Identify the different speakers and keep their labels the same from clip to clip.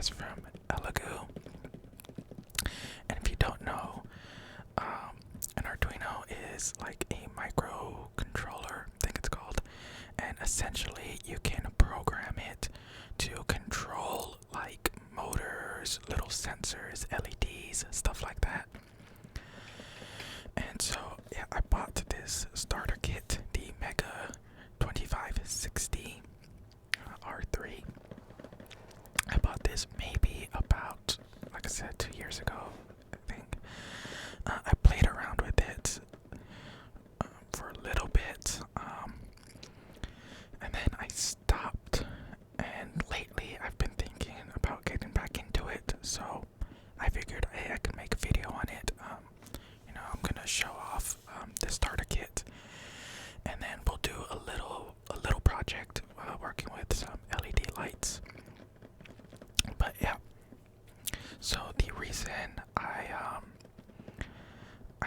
Speaker 1: guys from Elegoo. And if you don't know, an Arduino is like a microcontroller, I think it's called. And essentially, you can program it to control like motors, little sensors, LEDs, stuff like that. And so, yeah, I bought this starter kit, the Mega 2560 R3. I bought this maybe about, like I said, 2 years ago, I think. I played around with it for a little bit, and then I stopped. And lately, I've been thinking about getting back into it. So I figured, hey, I could make a video on it. I'm gonna show off the starter kit, and then we'll do a little project working with some LED lights. But yeah, so the reason I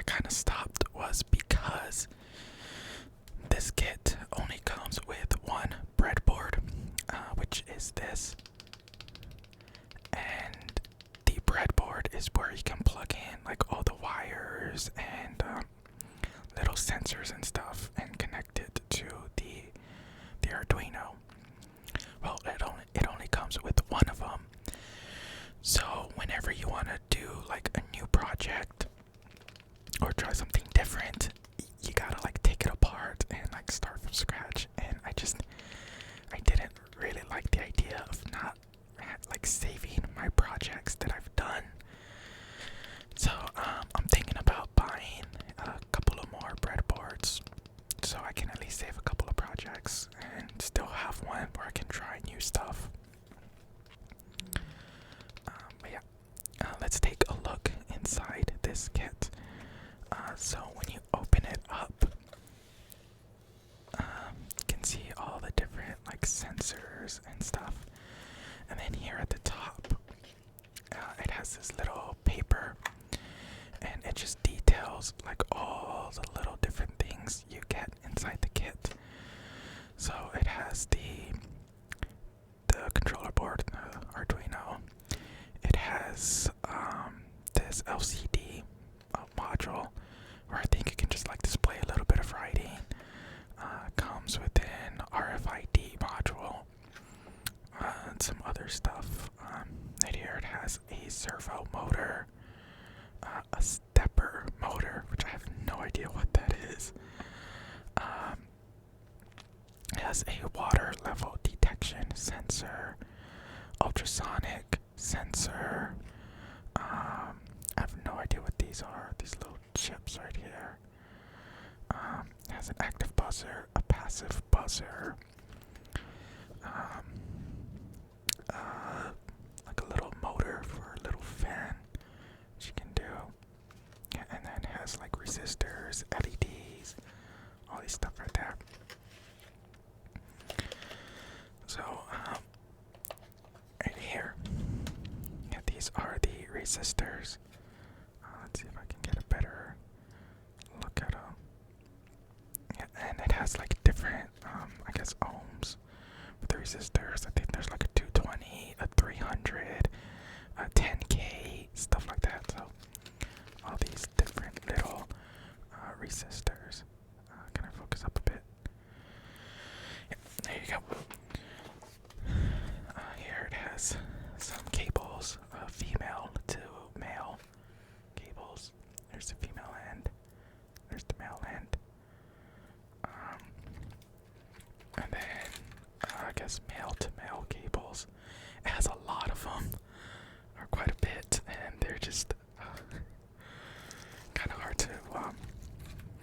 Speaker 1: kind of stopped was because this kit only comes with one breadboard, which is this, and the breadboard is where you can plug in like all the wires and little sensors and stuff and connect it to the Arduino. Well, it only comes with one of them. So whenever you want to do like a new project or try something different, you gotta like take it apart and like start from scratch. And I didn't really like the idea of not like saving my projects that I've done. So I'm thinking about buying a couple of more breadboards so I can at least save a couple of projects and still have one where I can try new stuff. But yeah, let's take a look inside this kit. So when you open it up, you can see all the different like sensors and stuff. And then here at the top, it has this little paper, and it just details like all the little different things you get inside the kit. So it has the controller board, the Arduino. It has this LCD module where I think you can just like display a little bit of writing. Comes with an RFID module and some other stuff. Right here it has a servo motor, a stepper motor, which I have no idea what that is. It has a water level detection sensor, ultrasonic sensor. I have no idea what these are. These little chips right here. It has an active buzzer, a passive buzzer, like a little motor for a little fan, which you can do. Yeah, and then it has like resistors, LEDs, all these stuff right there. So, right here, yeah, these are the resistors. Let's see if I can get a better look at them. Yeah, and it has like different, I guess, ohms with the resistors. I think there's like a 220, a 300, a 10K, stuff like that. So, all these different little resistors. Can I focus up a bit? Yeah, there you go. Here it has some cables, female to male cables. There's the female end. There's the male end. And then, I guess male to male cables. It has a lot of them, or quite a bit, and they're just kind of hard to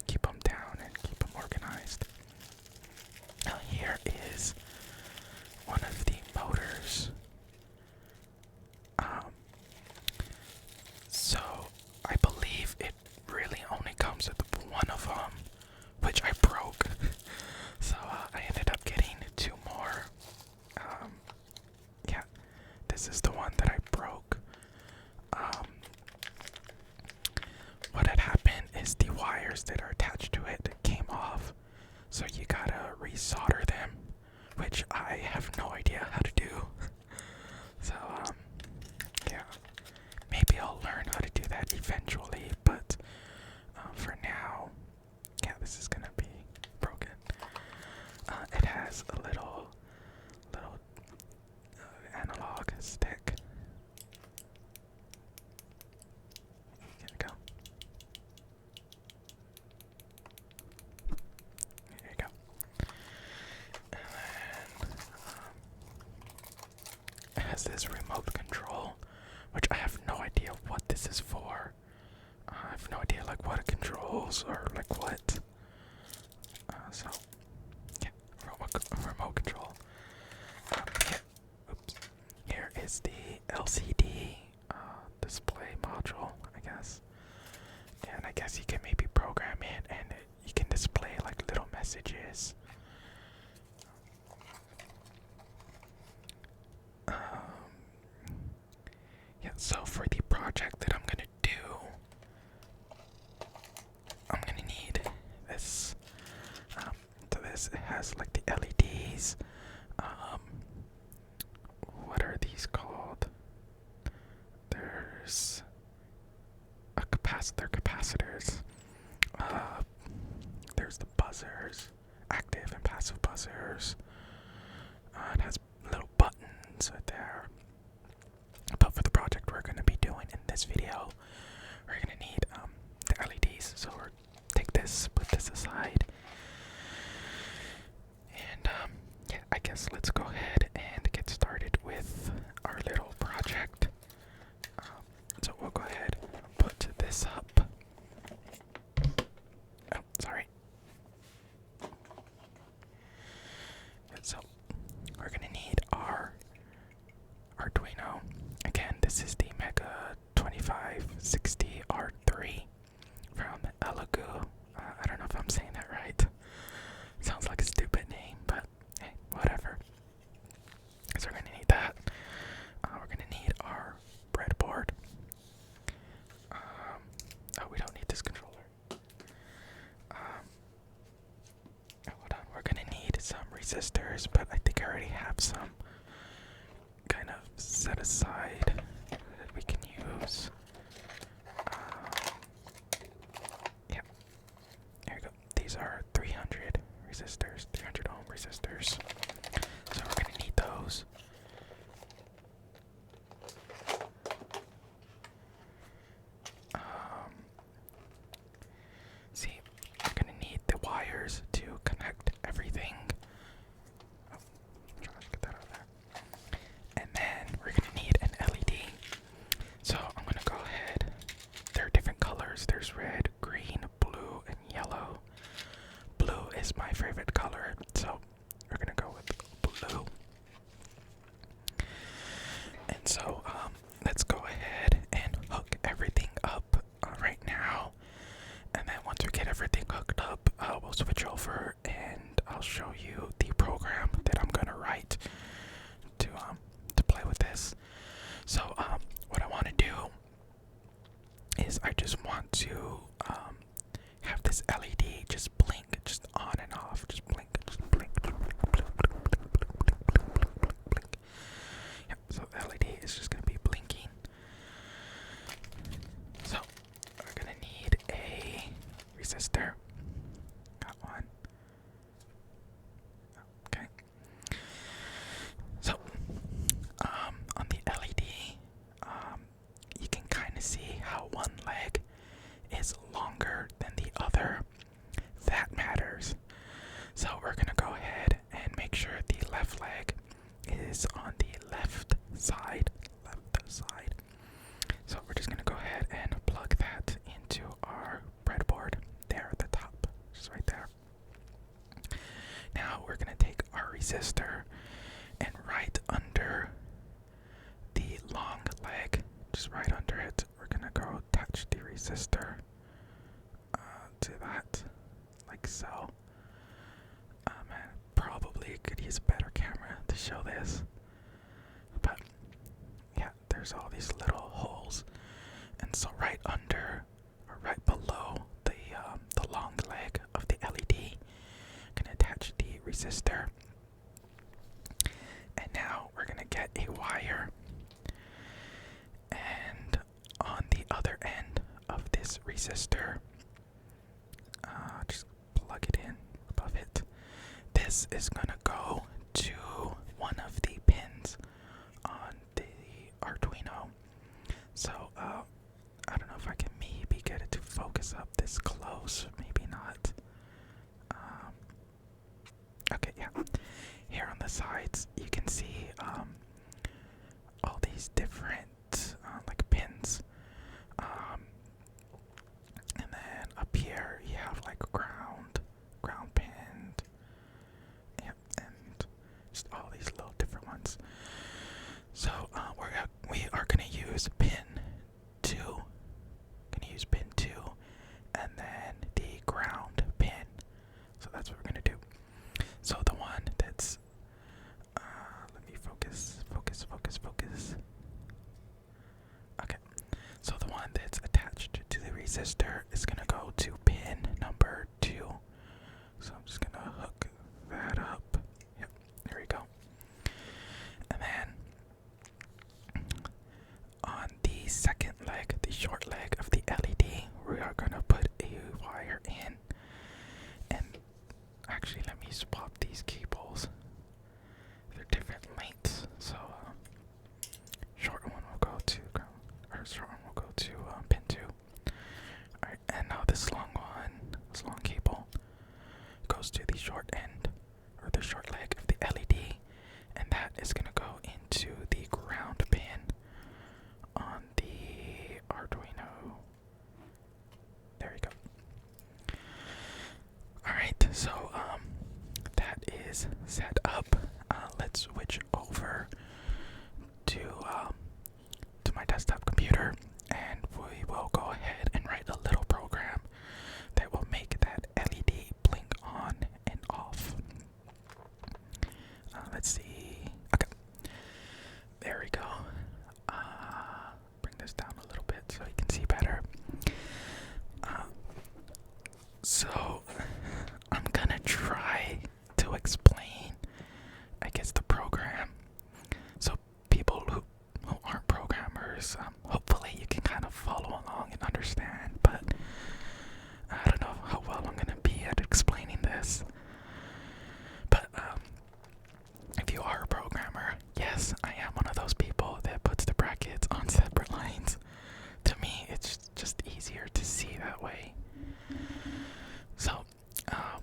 Speaker 1: keep them down and keep them organized. Now here is one of the motors. So I believe it really only comes with one of them, which I broke. So I ended up getting two more. Yeah, this is the one that I broke. What had happened is the wires that are attached to it came off, so you gotta resolder them, which I have no idea how to do. So eventually, but for now, yeah, this is gonna be broken. It has a little analog stick. Here we go. There you go. And then it has this remote control, which I have no idea what this is for. I have no idea like what it controls or like what. So yeah, remote control. Here is the LCD display module, I guess. And I guess you can maybe program it and you can display like little messages. Yeah, so for the project that I'm gonna do, I'm gonna need this. So this, it has like the LEDs. What are these called? There's a capacitors. There's the buzzers, active and passive buzzers. It has little buttons right there. But for the project we're going to be doing in this video, we're going to need the LEDs. So we'll take this, put this aside, and yeah, I guess let's go ahead and get started with our little project. So we'll go ahead and put this up. Oh, sorry. So we're gonna need our Arduino. Again, this is the Mega 2560 R3 from Elegoo. I don't know if I'm saying that right. Sounds like a stupid name, but hey, whatever. So we're gonna need that. We're gonna need our breadboard. Oh, we don't need this controller. Hold on, we're gonna need some resistors, but I think I already have some kind of set aside that we can use. Yeah, there you go. These are 300 resistors, 300 ohm resistors. So we're gonna need those. See, we're gonna need the wires to connect everything. Oh, trying to get that out of there. And then we're gonna need an LED. So I'm gonna go ahead. There are different colors. There's red, green, blue, and yellow. Blue is my favorite color, so we're gonna go with blue. And so let's go ahead and hook everything up right now. And then once we get everything hooked up, we'll switch over and I'll show you the program that I'm gonna write to play with this. So what I want to do is I just want to have this LED just blink, just on and off, just blink, just blink, blink, blink, blink, blink. Yep. So the LED is just gonna be blinking. So we're gonna need a resistor. Got one. Okay. So on the LED, you can kind of see how one leg is longer than the other. That matters. So we're gonna go ahead and make sure the left leg is on the left side. So we're just gonna go ahead and plug that into our breadboard there at the top, just right there. Now we're gonna take our resistor and right under the long leg, just right under it, we're gonna go attach the resistor to that, like so. Man, probably could use a better camera to show this, but yeah, there's all these little holes, and so right under or right below the long leg of the LED, gonna attach the resistor, and now we're gonna get a wire, and on the other end of resistor. Just plug it in above it. This is gonna go to one of the pins on the Arduino. So, I don't know if I can maybe get it to focus up this close. Maybe not. Okay, yeah. Here on the sides, you can see all these different like pins. And then up here, you have like ground pin. Yep, and just all these little different ones. So we are gonna use pin 2. Gonna use pin 2, and then the ground pin. So that's what we're gonna do. So the one that's let me focus. Okay. So the one that's attached to the resistor is gonna go to pin number 2. So I'm just gonna hook that up. Yep, there we go. And then on the second leg, the short leg of the LED, we are gonna put a wire in. And actually, let me swap these cables. They're different lengths, so short one will go to ground, or short one will go to pin 2. Alright, and now this long cable goes to the short end, or the short leg of the LED, and that is gonna go into the ground pin on the Arduino. There you go. Alright, so that is set up. Let's switch over to my desktop computer, and we will go ahead and write a little program that will make that LED blink on and off. Let's see. Okay, there we go. Bring this down a little bit so you can see better. So I'm gonna try to explain, I guess, the program. So people who aren't programmers, hopefully you can kind of follow along and understand, but I don't know how well I'm gonna be at explaining this. But if you are a programmer, yes, I am one of those people that puts the brackets on separate lines. To me, it's just easier to see that way. So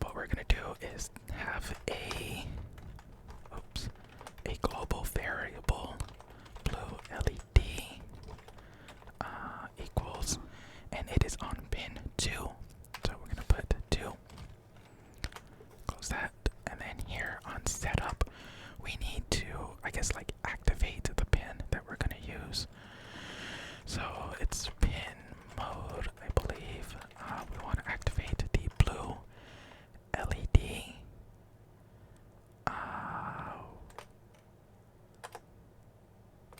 Speaker 1: what we're gonna do is have a global variable blue LED equals, and it is on pin 2. So we're gonna put 2. Close that, and then here on setup, we need to, I guess, like activate the pin that we're gonna use. So it's pin mode, I believe. We want to activate the blue LED.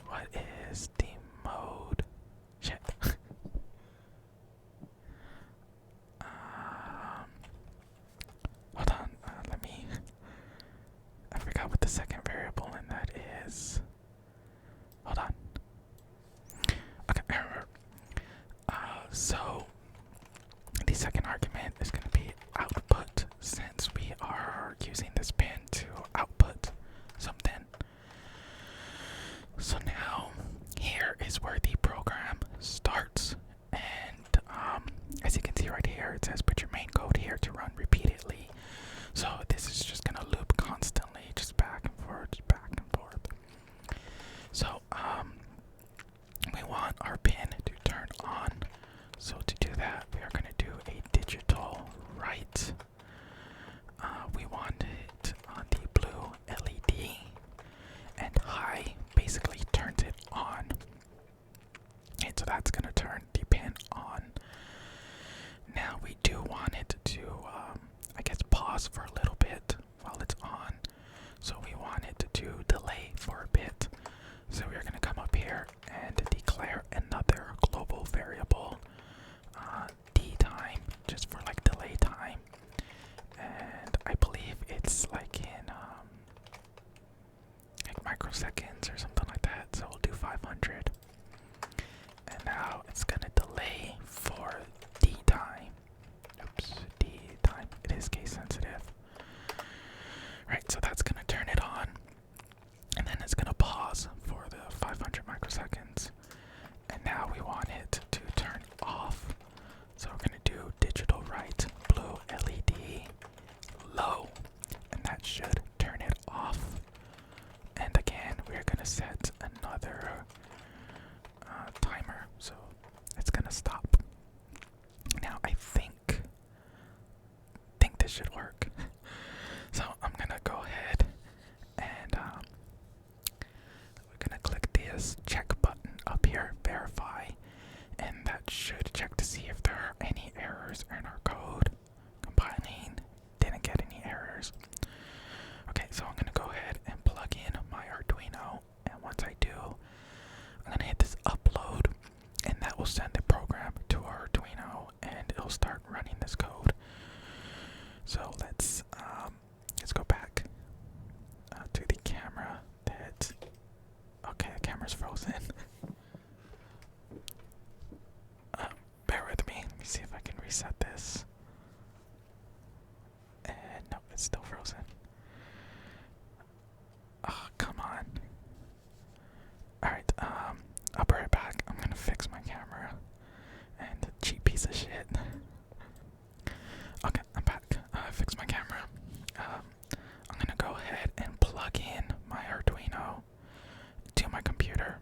Speaker 1: What is the mode? Shit. Hold on. I forgot what the second variable in that is. Hold on. Okay, I remember. So the second argument is going to be output, since we are using this pin to output something. So now here is where the program starts, and as you can see right here, it says put your main code here to run repeatedly. So this is just going to loop constantly, just back and forth, back and forth. So we want our pin to turn on. So to do that, we are going to do a digital write. We want it on the blue LED, and high basically turns it on. And so that's going to turn the pin on. Now we do want it to, I guess, pause for a little bit while it's on. So we want it to delay for a bit. So we're going to come up here and declare another global variable, D time, just for like delay time. And I believe it's like in like microseconds or something like that. So we'll do 500. And now it's going to delay for is case sensitive. Right, so that's gonna turn it on, and then it's gonna pause for the 500 microseconds. And now we want it to turn off. So we're gonna do digital right, blue LED, low, and that should turn it off. And again, we're gonna set another timer, so it's gonna stop. Now I think this should work. So I'm gonna go ahead and we're gonna click this check button up here, verify, and that should check to see if there are any errors in our code. Compiling, didn't get any errors. Okay, so I'm gonna go ahead and plug in my Arduino, and once I do, I'm gonna hit this upload, and that will send a program to our Arduino, and it'll start running this code. So let's go back to the camera. Okay, the camera's frozen. Bear with me. Let me see if I can reset this. And no, it's still frozen. Oh, come on. Alright, I'll be right back. I'm gonna fix my camera. And cheap piece of shit. Okay, I'm back. I fixed my camera. I'm gonna go ahead and plug in my Arduino to my computer.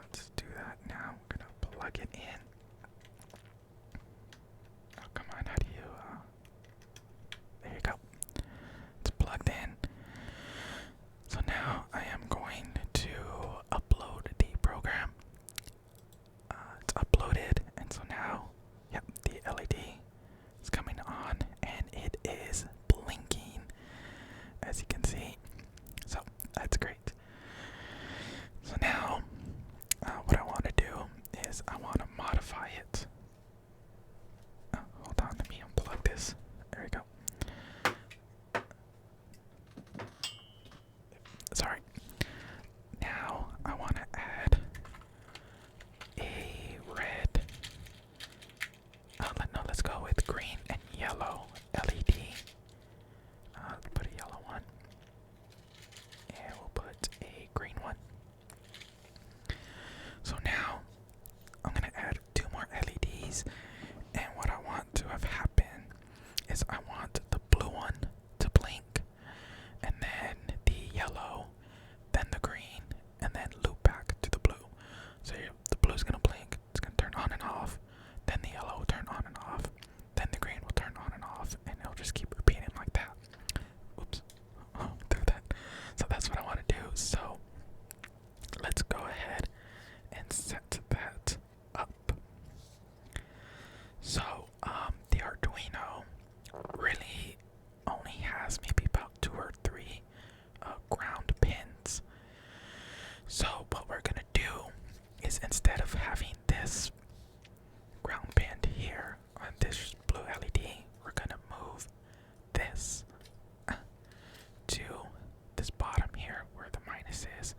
Speaker 1: Let's do that now. I'm gonna plug it in. Oh, come on, how do you, there you go. It's plugged in. So now I am going to upload the program. It's uploaded, and so now, yep, the LED is coming on, and it is blinking, as you can see. So that's great. So now, what I want to do is I want to modify it. Hold on, let me unplug this. There we go. Sorry. Now I want to add a red. No, let's go with green and yellow LED. Put a yellow one, and we'll put a green one. So now I'm gonna add 2 more LEDs, and what I want to have happen is I want the blue one to blink, and then the yellow, then the green, and then loop back to the blue. So the blue's gonna blink, it's gonna turn on and off, then the yellow will turn on and off, then the green will turn on and off, and it'll just keep repeating like that. Oops. Oh, through that. So that's what I want to do. So let's go ahead and set that up. So the Arduino really only has maybe about 2 or 3 ground pins. So what we're gonna do is, instead of having this ground pin here on this blue LED, we're gonna move this to this bottom here where the minus is.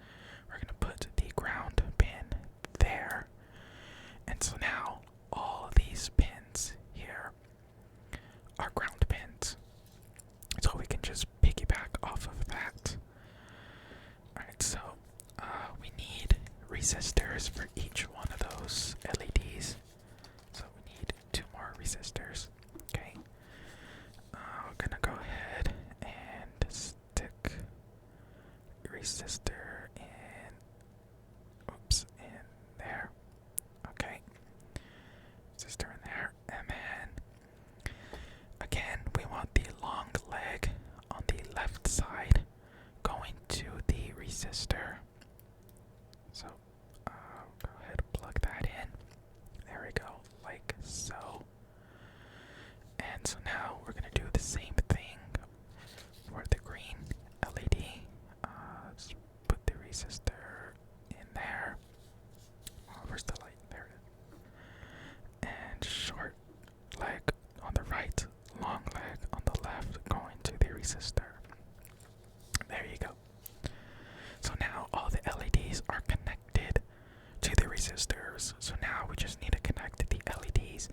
Speaker 1: We're gonna put the ground pin there, and so now all these pins here are ground pins. So we can just piggyback off of that. Alright, so we need resistors for each one of those LEDs. So we need 2 more resistors. Okay. We're gonna go ahead and stick resistor in there. Okay. Resistor in there. And then again, we want the long leg on the left side going to the resistor. So go ahead and plug that in. There we go, like so. And so now we're gonna do the same thing for the green LED. Just put the resistor in there. Oh, where's the light? There it is. And short leg on the right, long leg on the left, going to the resistor. There you go. So now all the LEDs are connected to the resistors. So now we just need to connect the LEDs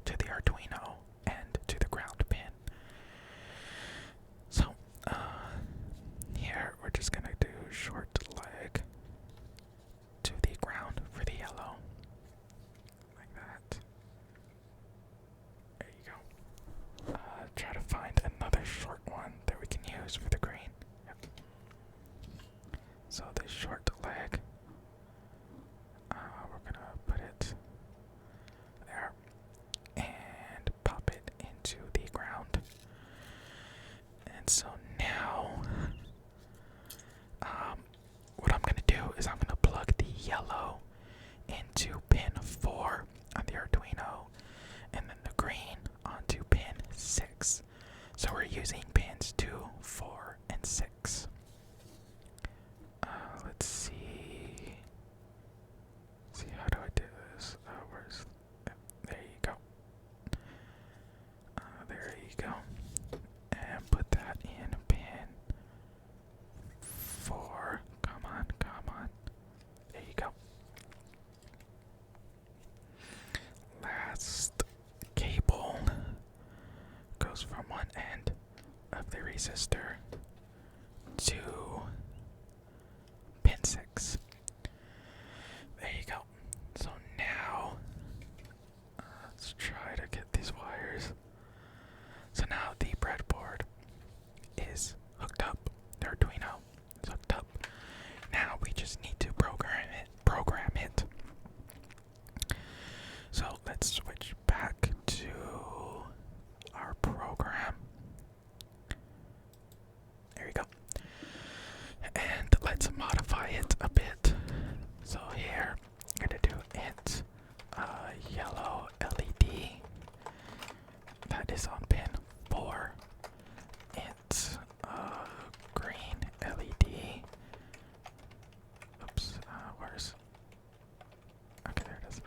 Speaker 1: to the Arduino, ground pin. So, here we're just gonna do short leg to the ground for the yellow. Like that. There you go. Try to find another short one that we can use for the green. Yep. So the short leg, we're gonna put it there and pop it into the ground. And so now, what I'm gonna do is I'm gonna plug the yellow into pin 4 on the Arduino, and then the green onto pin 6. So we're using pins 2, 4, and 6. Let's see. How do I do this? There you go. There you go. And put that in pin 4. Come on. There you go. Last cable goes from one end of the resistor to pin 6. There you go. So now, let's try to get these wires. So now the breadboard is hooked up. The Arduino is hooked up. Now we just need to program it. So let's switch back to our program. There you go. And let's modify it a bit. So here, I'm gonna do it yellow LED. That is on pin 4. It's green LED. Oops, where's... Okay, there it is.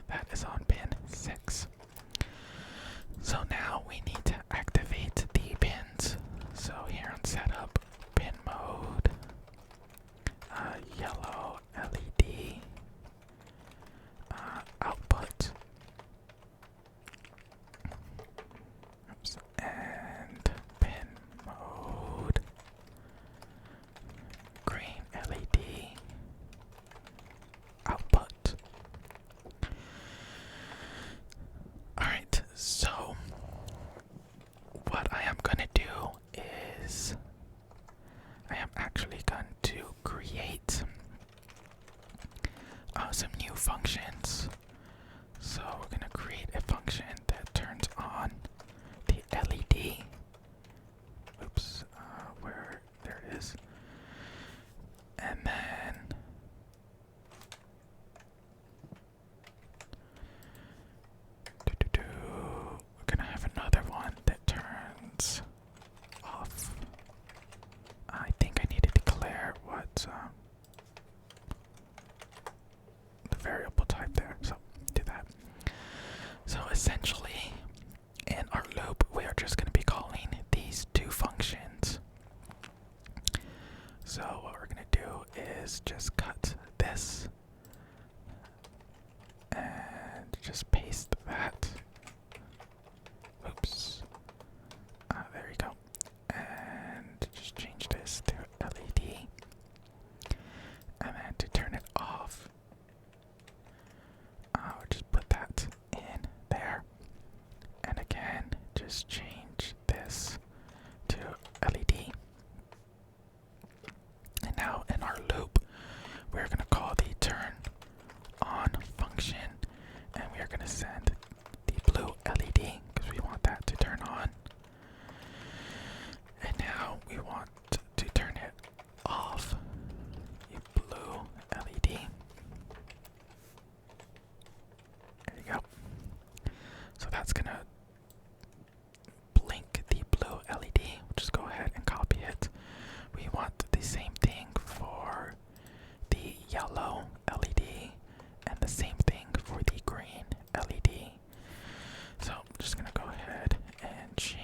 Speaker 1: That is on pin 6. So now we need to activate the pins. So here on setup, pin mode, yellow LED, output, oops, and pin mode, green LED, output. Alright, so what I am going to do is I am actually going to create some new functions. So we're going to create a function that turns on the LED. Oops, there it is. And then we're going to have another one that turns off. I think I need to declare what the variable type there, so do that. So essentially, in our loop, we are just going to be calling these two functions. So what we're going to do is just cut this and just paste that. Oops. There you go. And just change this to LED. And then to turn it off, we'll just put that in there. And again, just change this to LED. And now in our loop, we're going to call the turn on function, and we are going to send the blue LED because we want that to turn on. And now we want to turn it off, the blue LED. There you go. So that's going to blink the blue LED. We'll just go ahead and copy it. We want the same thing for the yellow LED and the same thing for the green LED. So I'm just going to go ahead and change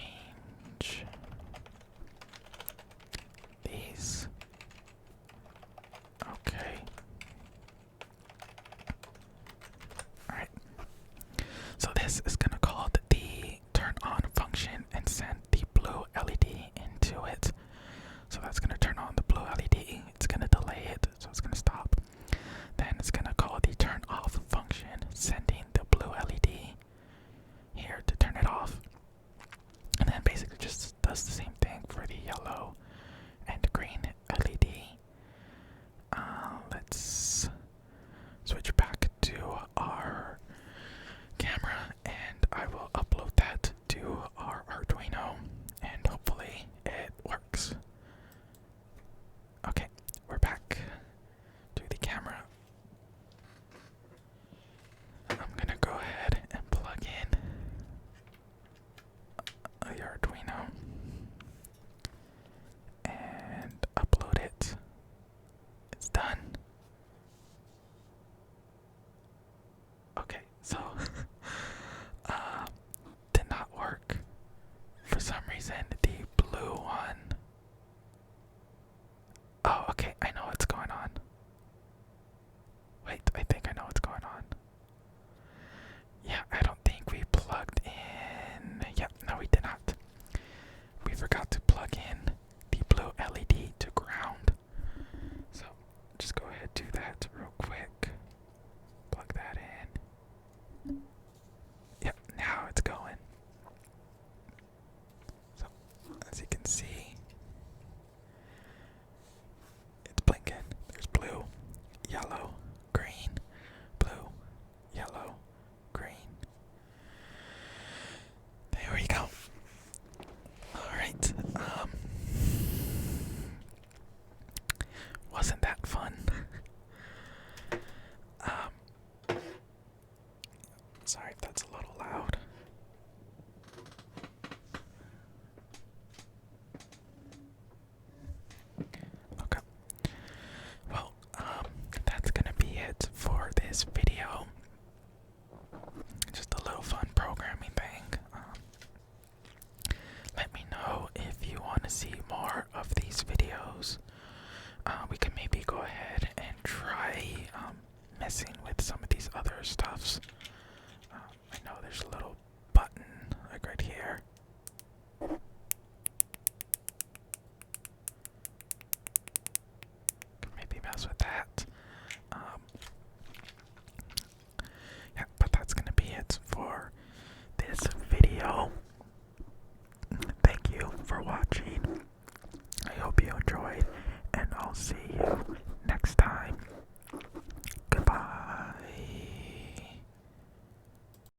Speaker 1: So that's gonna turn on the blue LED. It's gonna delay it, so it's gonna stop. Then it's gonna call the turn off function, sending the blue LED here to turn it off. And then basically just does the same thing for the yellow and green LED. Let's switch back to our camera and I will upload that to our Arduino and hopefully it works. Okay, we're back to the camera. I'm gonna go ahead and plug in the Arduino and upload it. It's done. Okay, so did not work. For some reason, the blue one. Oh, okay, I know what's going on. Wait, I think I know what's going on. Yeah, I don't think we plugged in. Yep, no, we did not. We forgot to plug in the blue LED to ground. So, just go ahead and do that real quick. Plug that in. Yep, now it's going. So, as you can see, it's blinking. There's blue, yellow, green, blue, yellow, green. There we go. Alright, wasn't that fun? Sorry if that's a little loud. Okay. Well, that's gonna be it for this video. Just a little fun programming thing. Let me know if you want to see more of these videos. We can maybe go ahead and try messing with some of these other stuffs. I know there's a little button like right here. Can maybe mess with that. Yeah, but that's gonna be it for this video. Thank you for watching. I hope you enjoyed, and I'll see you